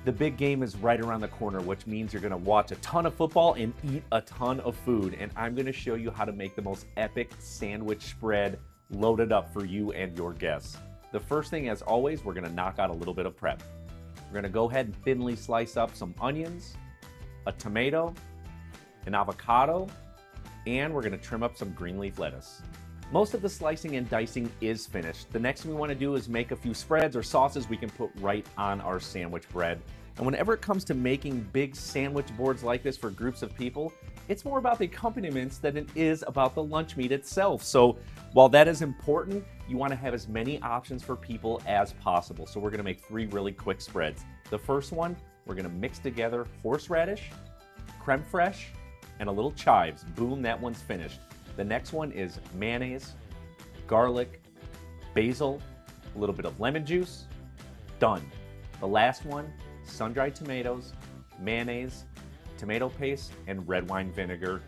The big game is right around the corner, which means you're gonna watch a ton of football and eat a ton of food. And I'm gonna show you how to make the most epic sandwich spread loaded up for you and your guests. The first thing, as always, we're gonna knock out a little bit of prep. We're gonna go ahead and thinly slice up some onions, a tomato, an avocado, and we're gonna trim up some green leaf lettuce. Most of the slicing and dicing is finished. The next thing we want to do is make a few spreads or sauces we can put right on our sandwich bread. And whenever it comes to making big sandwich boards like this for groups of people, it's more about the accompaniments than it is about the lunch meat itself. So while that is important, you want to have as many options for people as possible. So we're going to make 3 really quick spreads. The first one, we're going to mix together horseradish, crème fraiche, and a little chives. Boom, that one's finished. The next one is mayonnaise, garlic, basil, a little bit of lemon juice. Done. The last one, sun-dried tomatoes, mayonnaise, tomato paste, and red wine vinegar.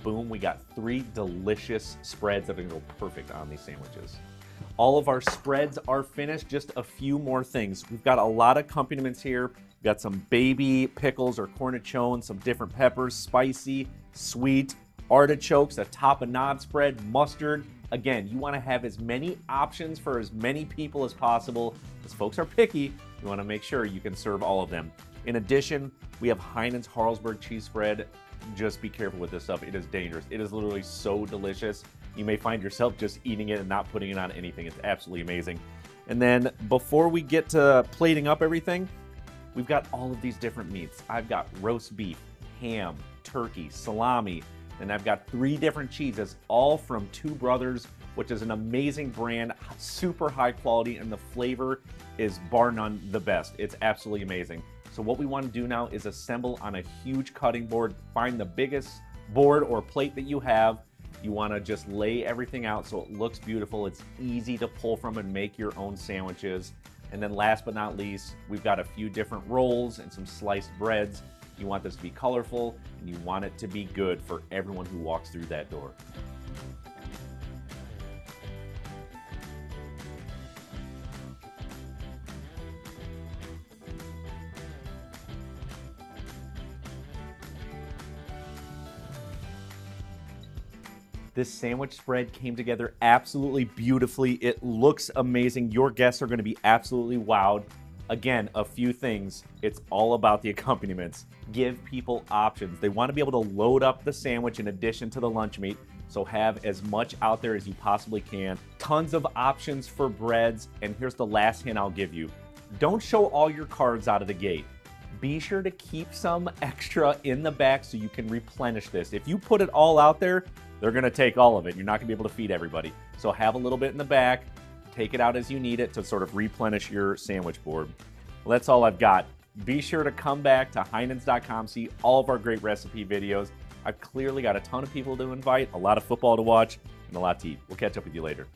Boom, we got 3 delicious spreads that are gonna go perfect on these sandwiches. All of our spreads are finished. Just a few more things. We've got a lot of accompaniments here. We've got some baby pickles or cornichons, some different peppers, spicy, sweet, artichokes, a tapenade spread, mustard. Again, you want to have as many options for as many people as possible. As folks are picky, you want to make sure you can serve all of them. In addition, we have Heinen's Jarlsberg cheese spread. Just be careful with this stuff. It is dangerous. It is literally so delicious. You may find yourself just eating it and not putting it on anything. It's absolutely amazing. And then before we get to plating up everything, we've got all of these different meats. I've got roast beef, ham, turkey, salami, and I've got 3 different cheeses, all from Two Brothers, which is an amazing brand, super high quality, and the flavor is bar none the best. It's absolutely amazing. So what we want to do now is assemble on a huge cutting board. Find the biggest board or plate that you have. You want to just lay everything out so it looks beautiful. It's easy to pull from and make your own sandwiches. And then last but not least, we've got a few different rolls and some sliced breads. You want this to be colorful, and you want it to be good for everyone who walks through that door. This sandwich spread came together absolutely beautifully. It looks amazing. Your guests are going to be absolutely wowed. Again, a few things. It's all about the accompaniments. Give people options. They want to be able to load up the sandwich in addition to the lunch meat, so have as much out there as you possibly can. Tons of options for breads, and here's the last hint I'll give you. Don't show all your cards out of the gate. Be sure to keep some extra in the back so you can replenish this. If you put it all out there, they're going to take all of it. You're not going to be able to feed everybody. So have a little bit in the back. Take it out as you need it to sort of replenish your sandwich board. Well, that's all I've got. Be sure to come back to Heinens.com, see all of our great recipe videos. I've clearly got a ton of people to invite, a lot of football to watch, and a lot to eat. We'll catch up with you later.